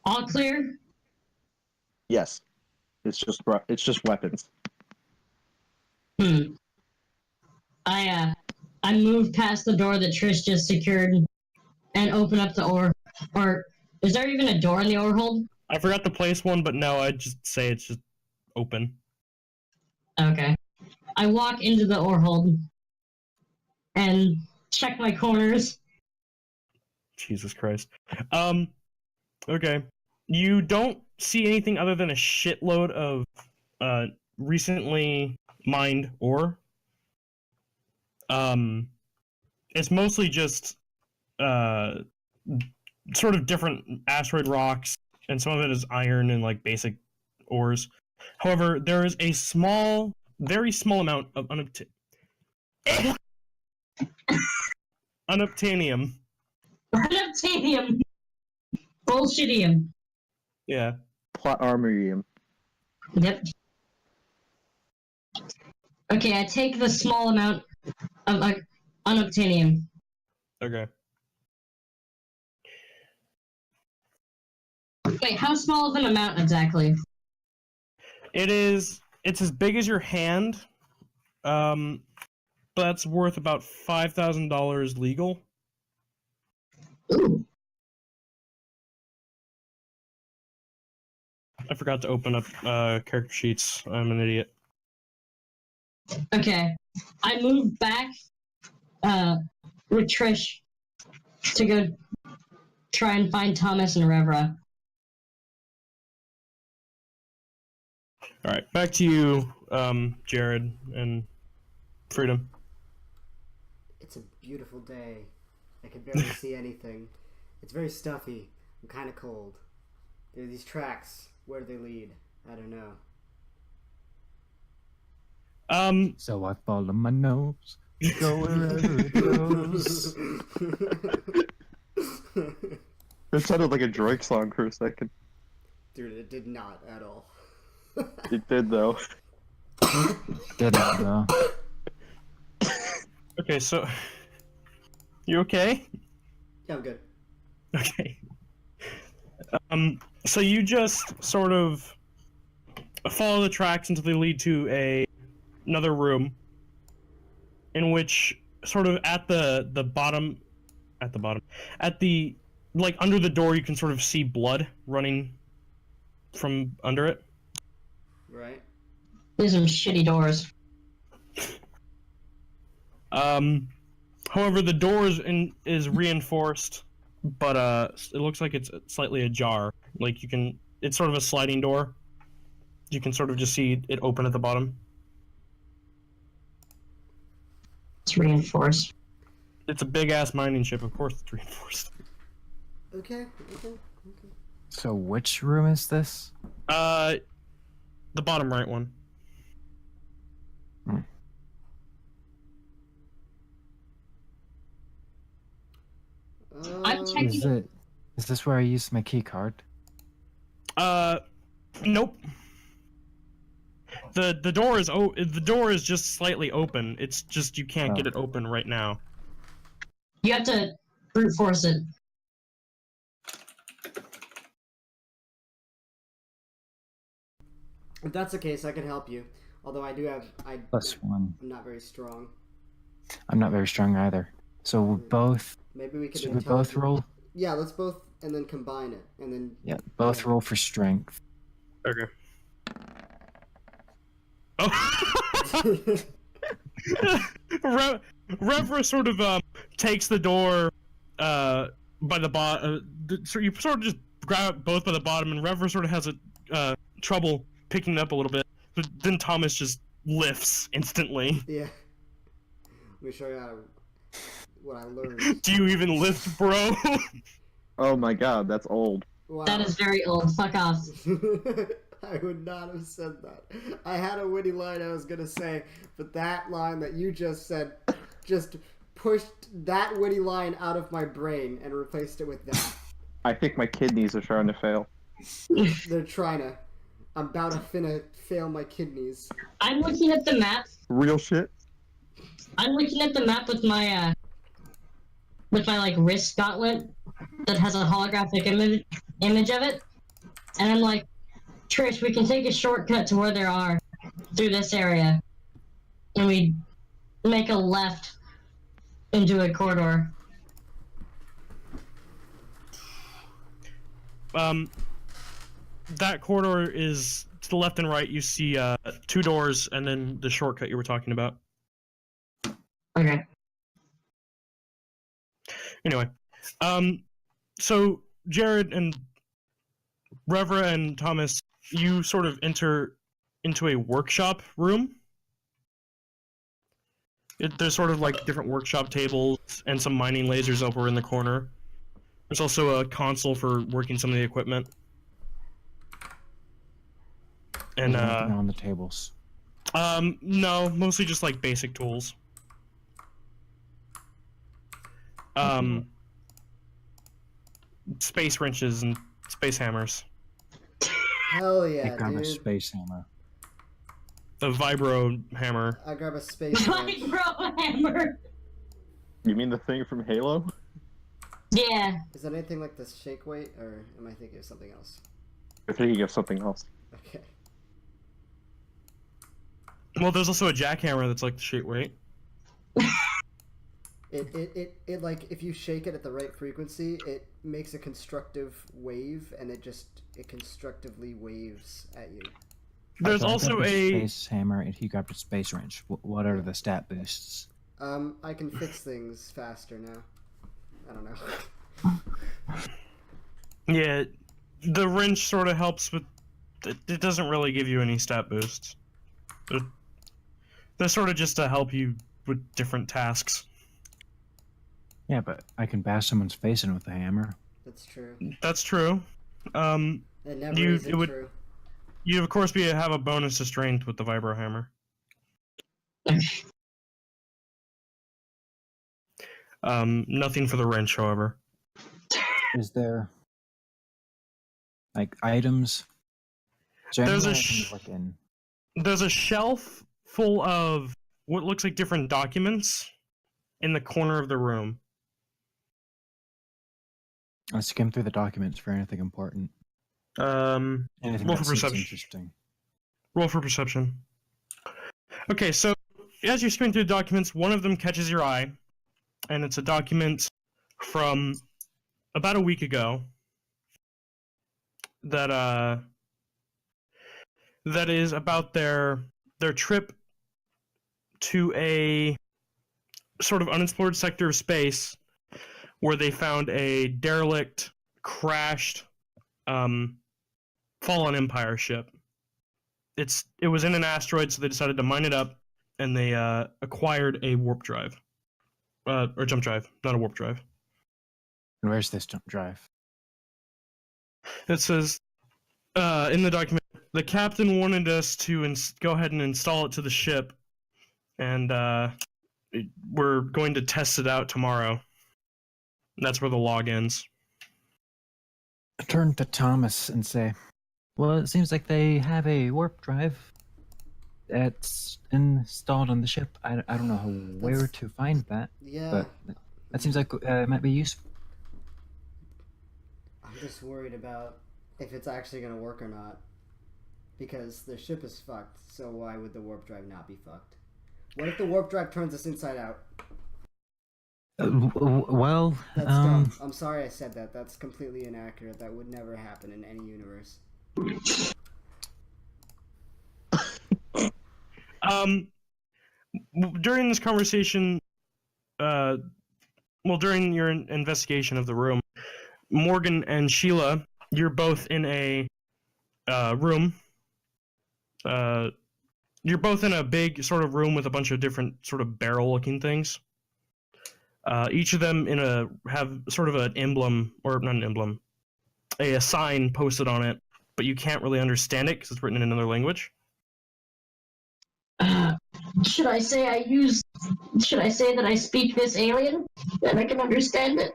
All clear? Yes. It's just weapons. I move past the door that Trish just secured and open up the ore. Or is there even a door in the ore hold? I forgot to place one, but no, I'd just say it's just open. Okay. I walk into the ore hold and check my corners. Jesus Christ. Okay. You don't see anything other than a shitload of recently mined ore. It's mostly just sort of different asteroid rocks, and some of it is iron and like basic ores. However, there is a small, very small amount of unobtainium. Unobtainium. Bullshitium. Yeah. Plot armorium. Yep. Okay, I take the small amount of unobtainium. Okay. Wait, how small of an amount exactly? It's as big as your hand. But that's worth about $5,000 legal. Ooh. I forgot to open up character sheets. I'm an idiot. Okay. I move back with Trish to go try and find Thomas and Revra. Alright, back to you, Jared and Freedom. It's a beautiful day. I can barely see anything. It's very stuffy. I'm kind of cold. There are these tracks. Where do they lead? I don't know. So I follow my nose, go wherever it goes. It sounded like a Drake song for a second. Dude, it did not at all. It did though. Did it though? Okay, so... You okay? Yeah, I'm good. Okay. So you just sort of follow the tracks until they lead to another room, in which sort of at the bottom, like under the door, you can sort of see blood running from under it. Right? These are shitty doors. However, the door is reinforced, but it looks like it's slightly ajar. Like it's sort of a sliding door. You can sort of just see it open at the bottom. It's reinforced. It's a big ass mining ship, of course it's reinforced. Okay. So which room is this? The bottom right one. I'm checking. Is this where I used my key card? Nope. The door is just slightly open. It's just you can't get it open right now. You have to brute force it. If that's the case, I can help you. Although I +1. I'm not very strong. I'm not very strong either. So we'll both. Maybe we could. Should we both roll? Yeah, let's both, and then combine it, and then. Yeah, both roll for strength. Okay. Oh. Revra sort of takes the door by the bottom. So you sort of just grab it both by the bottom, and Revra sort of has a trouble picking it up a little bit. But then Thomas just lifts instantly. Yeah. Let me show you what I learned. Do you even lift, bro? Oh my god, that's old. Wow. That is very old. Fuck off. I would not have said that. I had a witty line I was gonna say, but that line that you just said just pushed that witty line out of my brain and replaced it with that. I think my kidneys are trying to fail. They're trying to. I'm about to fail my kidneys. I'm looking at the map. Real shit? I'm looking at the map with my like wrist gauntlet that has a holographic image of it. And I'm like, Trish, we can take a shortcut to where they are through this area. And we make a left into a corridor. That corridor is to the left and right. You see 2 doors, and then the shortcut you were talking about. Okay. Anyway, so Jared and Revra and Thomas, you sort of enter into a workshop room. There's sort of like different workshop tables and some mining lasers over in the corner. There's also a console for working some of the equipment. And Anything on the tables. no, mostly just like basic tools. Space wrenches and space hammers. Hell yeah, I grab a dude. space hammer. The vibro hammer. I grab a space wrench. Micro hammer. You mean the thing from Halo? Yeah. Is that anything like the shake weight, or am I thinking of something else? You're thinking of something else. Okay. Well, there's also a jackhammer that's like the shit weight. It like, if you shake it at the right frequency, it makes a constructive wave, and it constructively waves at you. There's I also grabbed a space hammer, and he grabbed a space wrench. What are the stat boosts? I can fix things faster now. I don't know. yeah. The wrench sort of helps with. It doesn't really give you any stat boosts. They're sort of just to help you with different tasks. Yeah, but I can bash someone's face in with a hammer. That's true. That's true. It never isn't true. You of course have a bonus to strength with the vibro hammer. Nothing for the wrench, however. Is there like items? There's Generally, a I can look in. There's a shelf full of what looks like different documents in the corner of the room. I'll skim through the documents for anything important. Anything Roll that for seems perception. interesting. Roll for perception. Okay, so as you're skimming through the documents, one of them catches your eye, and it's a document from about a week ago that is about their trip to a sort of unexplored sector of space where they found a derelict, crashed, fallen Empire ship. It was in an asteroid, so they decided to mine it up, and they acquired a warp drive, or jump drive, not a warp drive. And where's this jump drive? It says in the document, the captain wanted us to go ahead and install it to the ship, and we're going to test it out tomorrow. And that's where the log ends. I turn to Thomas and say, well, it seems like they have a warp drive that's installed on the ship. I don't know where to find that, Yeah. but that seems like it might be useful. I'm just worried about if it's actually gonna work or not. Because the ship is fucked, so why would the warp drive not be fucked? What if the warp drive turns us inside out? Well, That's dumb. I'm sorry I said that. That's completely inaccurate. That would never happen in any universe. During this conversation, during your investigation of the room, Morgan and Sheila, you're both in a room. You're both in a big sort of room with a bunch of different sort of barrel-looking things. Each of them have sort of an emblem, or not an emblem, a sign posted on it, but you can't really understand it because it's written in another language. Should I say that I speak this alien? That I can understand it?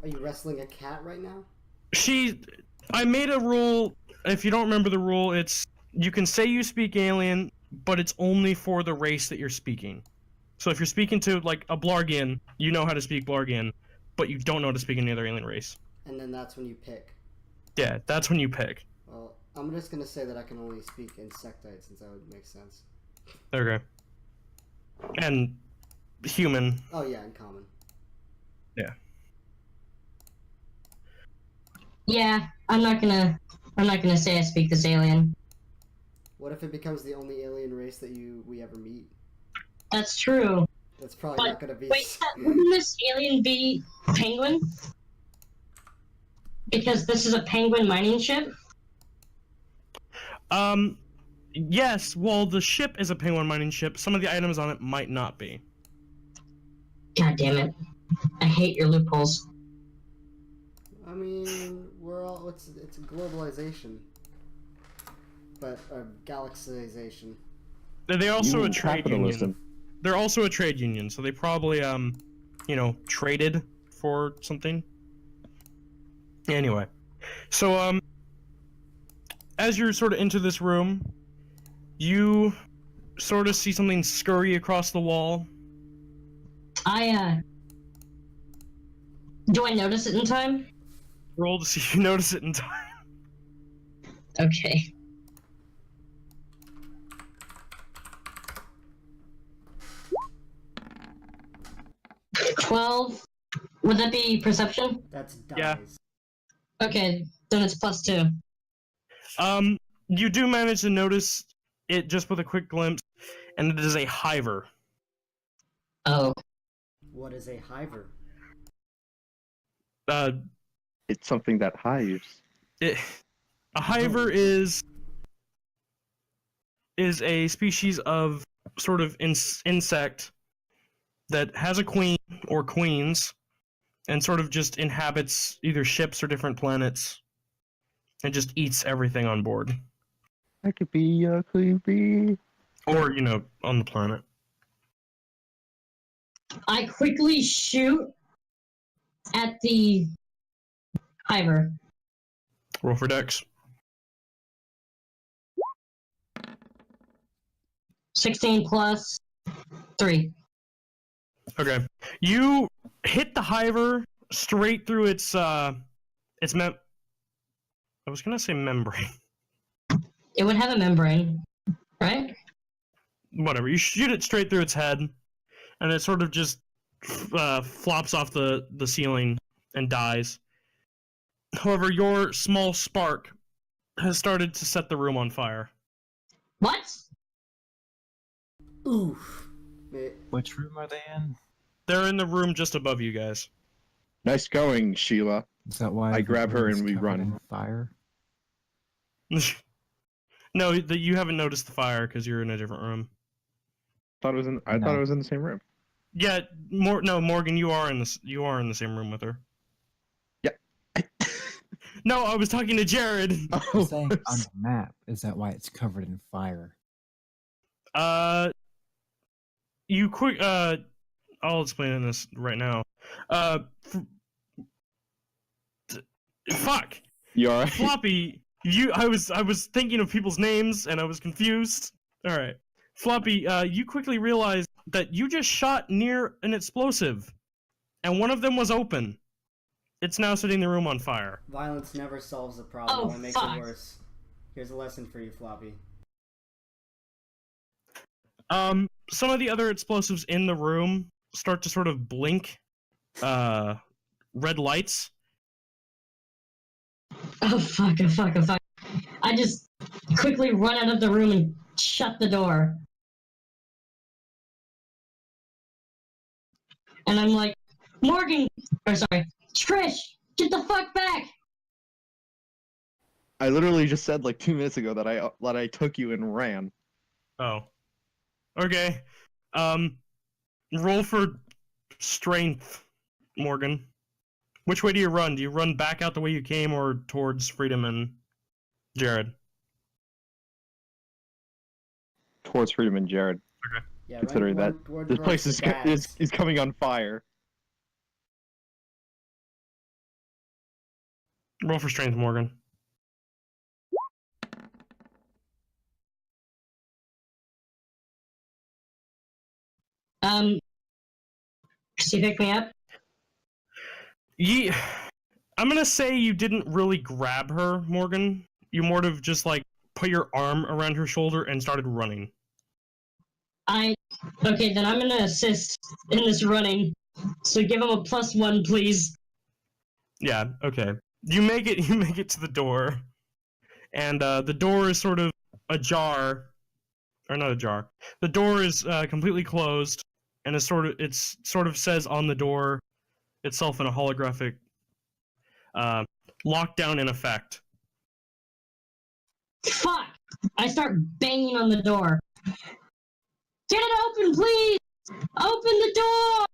Are you wrestling a cat right now? I made a rule. If you don't remember the rule, you can say you speak alien, but it's only for the race that you're speaking. So if you're speaking to like a Blargian, you know how to speak Blargian, but you don't know how to speak any other alien race. And then that's when you pick. Yeah, that's when you pick. Well, I'm just gonna say that I can only speak insectite since that would make sense. Okay. And human. Oh yeah, in common. Yeah, I'm not gonna say I speak this alien. What if it becomes the only alien race that we ever meet? That's true. That's probably But not gonna be. wait, wouldn't this alien be penguin? Because this is a penguin mining ship? Yes, well, the ship is a penguin mining ship. Some of the items on it might not be. God damn it. I hate your loopholes. I mean, we're all it's globalization, but galaxization. They're also You a trade capitalism. union. They're also a trade union, so they probably traded for something. Anyway, so as you're sort of into this room, you sort of see something scurry across the wall. Do I notice it in time? Roll to see if you notice it in time. Okay. $12. Would that be perception? That's dies. Yeah. Okay, then it's +2. You do manage to notice it just with a quick glimpse, and it is a hiver. Oh. What is a hiver? It's something that hives. A hiver is a species of sort of insect that has a queen or queens and sort of just inhabits either ships or different planets and just eats everything on board. That could be a queen bee. Or, on the planet. I quickly shoot at the hiver. Roll for dex. 16 plus 3. Okay. You hit the hiver straight through its I was gonna say membrane. It would have a membrane, right? Whatever. You shoot it straight through its head, and it sort of just flops off the ceiling and dies. However, your small spark has started to set the room on fire. What? Oof. Which room are they in? They're in the room just above you guys. Nice going, Sheila. Is that why I the grab her room's and we covered run. in fire? No, you haven't noticed the fire because you're in a different room. I thought it was in the same room. Yeah, Morgan, you are in the same room with her. Yeah. No, I was talking to Jared. I'm saying on the map, is that why it's covered in fire? I'll explain this right now. Fuck. You alright? Floppy, I was thinking of people's names and I was confused. All right. Floppy, you quickly realized that you just shot near an explosive, and one of them was open. It's now setting the room on fire. Violence never solves a problem. Oh, It makes fuck. it worse. Here's a lesson for you, Floppy. Some of the other explosives in the room start to sort of blink, red lights. Oh fuck, oh fuck, oh fuck. I just quickly run out of the room and shut the door. And I'm like, Trish, get the fuck back! I literally just said like 2 minutes ago that I took you and ran. Oh. Okay. Roll for strength, Morgan. Which way do you run? Do you run back out the way you came or towards Freedom and Jared? Towards Freedom and Jared. Yeah, Considering that this place is coming on fire. Roll for strength, Morgan. She picked me up? I'm gonna say you didn't really grab her, Morgan. You more of just like put your arm around her shoulder and started running. Okay, then I'm gonna assist in this running. So give him a +1, please. Yeah, okay. You make it to the door. And the door is sort of ajar. Or not ajar. The door is completely closed, and it sort of says on the door itself in a holographic lockdown in effect. Fuck! I start banging on the door. Get it open, please! Open the door!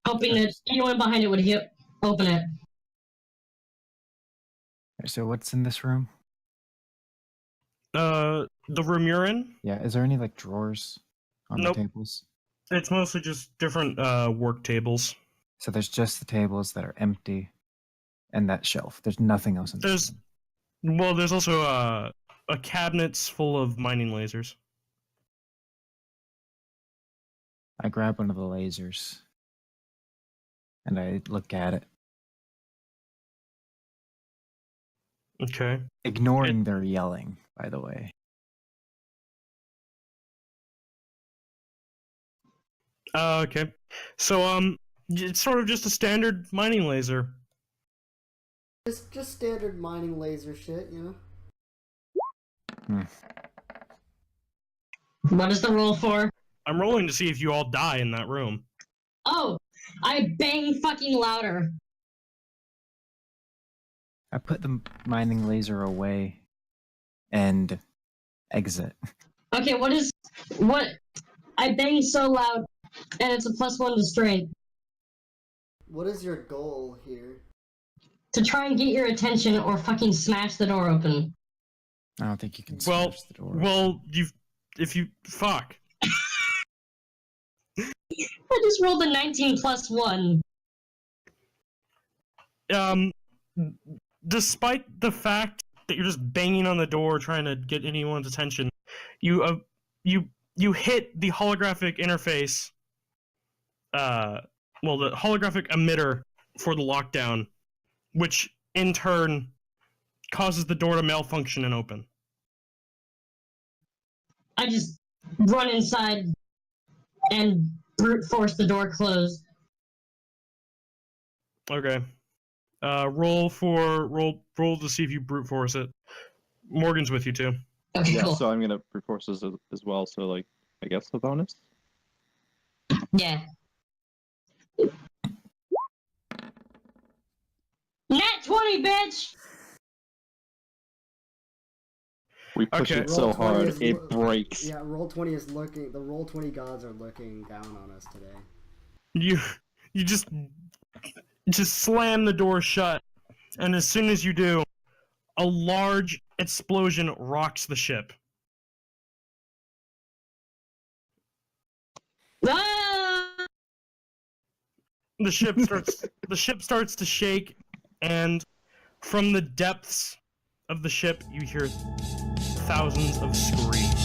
Hoping that anyone behind it would open it. So what's in this room? The room you're in? Yeah, is there any like drawers on Nope. the tables? It's mostly just different work tables. So there's just the tables that are empty, and that shelf. There's nothing else in this room. There's also a cabinets full of mining lasers. I grab one of the lasers, and I look at it, Okay. ignoring their yelling. By the way, Okay. So it's sort of just a standard mining laser. Just standard mining laser shit, you know? What is the roll for? I'm rolling to see if you all die in that room. Oh! I bang fucking louder. I put the mining laser away and exit. Okay, what? I bang so loud, and it's a +1 to strength. What is your goal here? To try and get your attention or fucking smash the door open. I don't think you can Well, smash the door. Fuck. I just rolled a 19 +1. Despite the fact that you're just banging on the door trying to get anyone's attention, you hit the holographic interface. The holographic emitter for the lockdown, which in turn causes the door to malfunction and open. I just run inside and brute force the door closed. Okay. Roll to see if you brute force it. Morgan's with you too. Okay, Yeah, cool. so I'm gonna brute force as well. So like, I guess the bonus. Yeah. Nat 20, bitch! We push Okay. it so Roll 20 hard is it lo- breaks. Yeah, Roll20 is looking. The Roll20 gods are looking down on us today. You just slam the door shut, and as soon as you do, a large explosion rocks the ship. Ah! The ship starts to shake, and from the depths of the ship you hear thousands of screams.